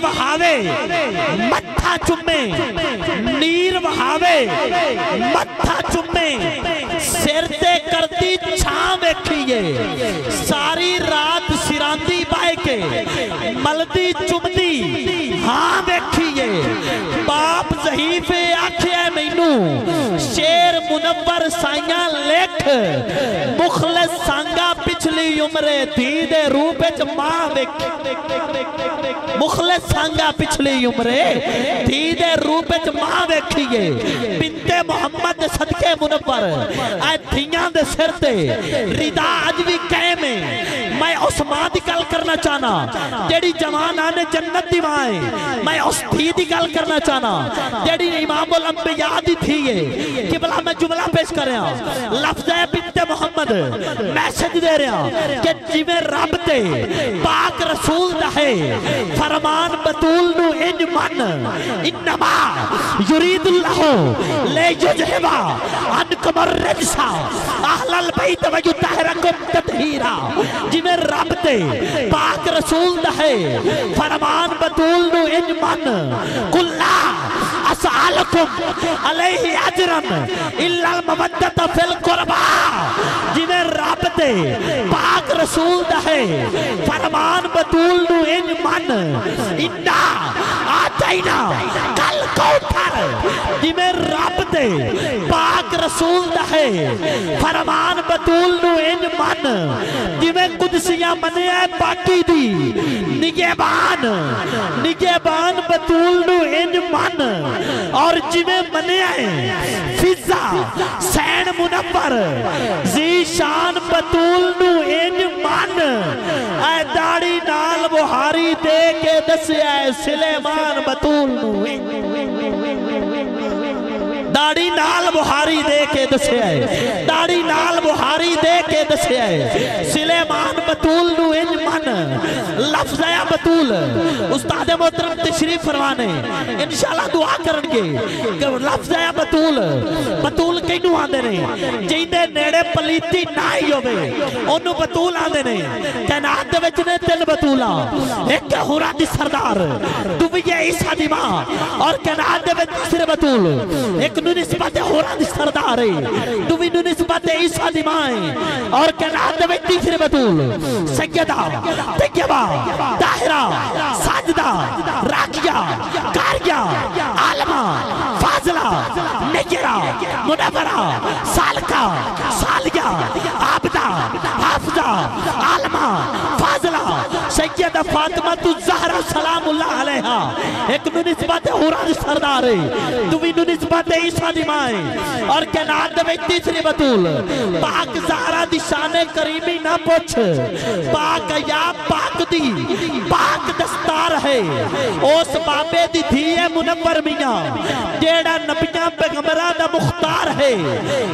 وہاوے متھا چمے نیر وہاوے متھا چمے سر تے کردی چھاں ویکھیے ساری رات سراندی بائے کے ملدی چمدی ہاں ویکھیے باپ ضعیف آکھے ہے مینو شیر منور سائیاں لکھ مخلص سانگا پچھلی عمرے دے روپے ماں ویکھی مخلص سانگا پچھلی عمرے دے روپے ماں ویکھیے بنت محمد صدقے منور آئے دھیاں دے سر تے ردا عجوی قیم میں اس ماں دی گل کرنا چاہنا جیڑی جوان آنے جنت دی ماں میں اس دھی دی گل کرنا چاہنا جیڑی امام الانبیاء دی تھی ہے کہ بلا میں جملہ پیش کر رہا ہوں لفظ ہے بنت محمد میسج دے رہا ہوں کہ جیویں رب تے پاک رسول دہے فرمان بطول نو انج من انما یرید اللہ لے یجہبا انکم الرجسا اہل البیت ویطہرکم تطہیرا جیویں رب تے پاک رسول دہے فرمان بطول نو انج من کلا اسعالکم علیہ اجرن الا المودت فی القربہ جنہیں رب دے پاک رسول دہے فرمان بطول نو ان من انا آتینا کل کوتر جنہیں رب دے پاک رسول دہے فرمان بطول نو ان من جنہیں قدسیاں منے ہے پاکی دی نگہبان بطول نو ان من اور جنہیں منے ہیں فضا سین منور زی شان بطول نو ان من اے داڑی نال بہاری دے کے دسے اے سلیمان بطول نو داڑی نال بہاری دے کے دسے آئے داڑی نال بہاری دے کے دسے آئے سلیمان بطول نو انج من لفظ ہے بطول استاد محترم تشریف فرمانے انشاءاللہ دعا کرنگے کہ لفظ ہے بطول کئی نو آندے نہیں جیندے نیڑے پلیتی نائی ہوئے انہوں بطول آندے نہیں کہنات دے وچنے تل بطولا ایک ہورا دی سردار دویہ عیسیٰ دی ماں اور کہنات دے وچ دوسرے بطول ایک نو نسبت ہورا دی سردار دوی نو نسبت عیسیٰ دی ماں اور کہنات دے وچ تیسرے بطول سیدہ طیبہ طاہرہ ساجدہ راکیہ کاریہ عالمہ فاضلہ نگرہ منورہ سالکہ سالیہ عابدہ حافظہ عالمہ فاضلہ سیدہ فاطمہ الزہرہ سلام اللہ علیہا ایک نو نسبت ہورا دی سردار دوی نو نسبت عیسیٰ دی ماں اور کہنات دے وچ تیسری بطول پاک زہرہ دی شان کریمی نہ پوچھ پاک یا پاک دی پاک دستار ہے اس بابے دی دھیے منور میاں جیڑا نبیاں پیغمبرہ دا مختار ہے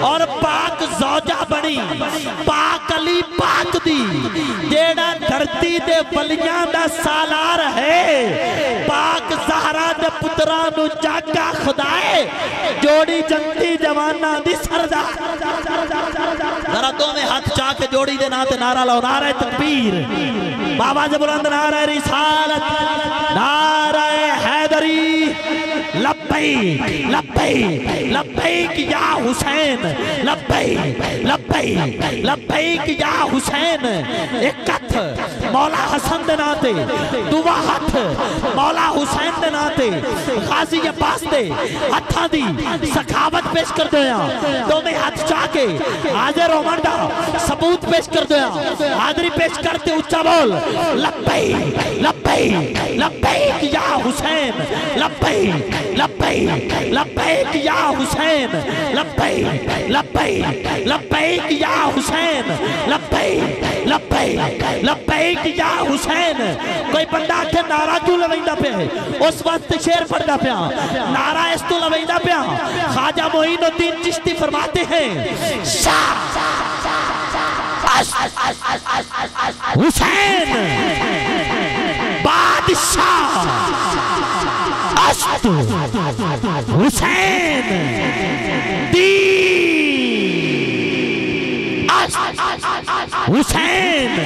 اور پاک زوجہ بنی پاک علی پاک دی جیڑا دھرتی دے ولیاں دا سالار ہے پاک زہرہ دے پترانو جاگا خدائے جوڑی جنتی جوانہ دی سردار ذرا دو میں ہاتھ چاہ کے جوڑی دے ناتے نعرہ لاؤ نعرہ تکبیر بابا جب بلند نعرہ رسالت نعرہ حیدری لبیک لبیک لبیک یا حسین لبیک لبیک لبیک یا حسین ایک کتھ مولا حسن دے ناتے دعا ہاتھ مولا حسین دے ناتے غازی عباس دے ہتھاں دی سخاوت پیش کر دیا دو میں ہاتھ چاہ کے حاضر و منڈا ثبوت پیش کر دیا حاضری پیش کرتے اچھا بول لبیک لبیک لبیک یا حسین لبیک لبیک لبیک یا حسین لبیک لبیک لبیک یا حسین لبیک لبیک لبیک یا حسین کوئی بندہ آکھے نعرہ کیوں لویندہ پہ اس وقت شیر پڑھتا پیا نعرہ اس تو لویندہ پیا خواجہ معین الدین چشتی فرماتے ہیں شاہ حسین بادشاہ اشت حسین دین اشت حسین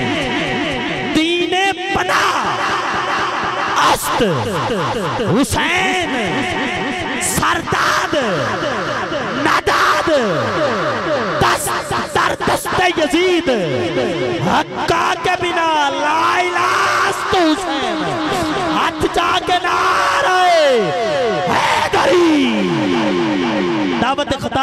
دین پناہ است حسین سرداد نداد دست در دست یزید حقا کے بنا لا الہ است حسین ہاتھ جا کے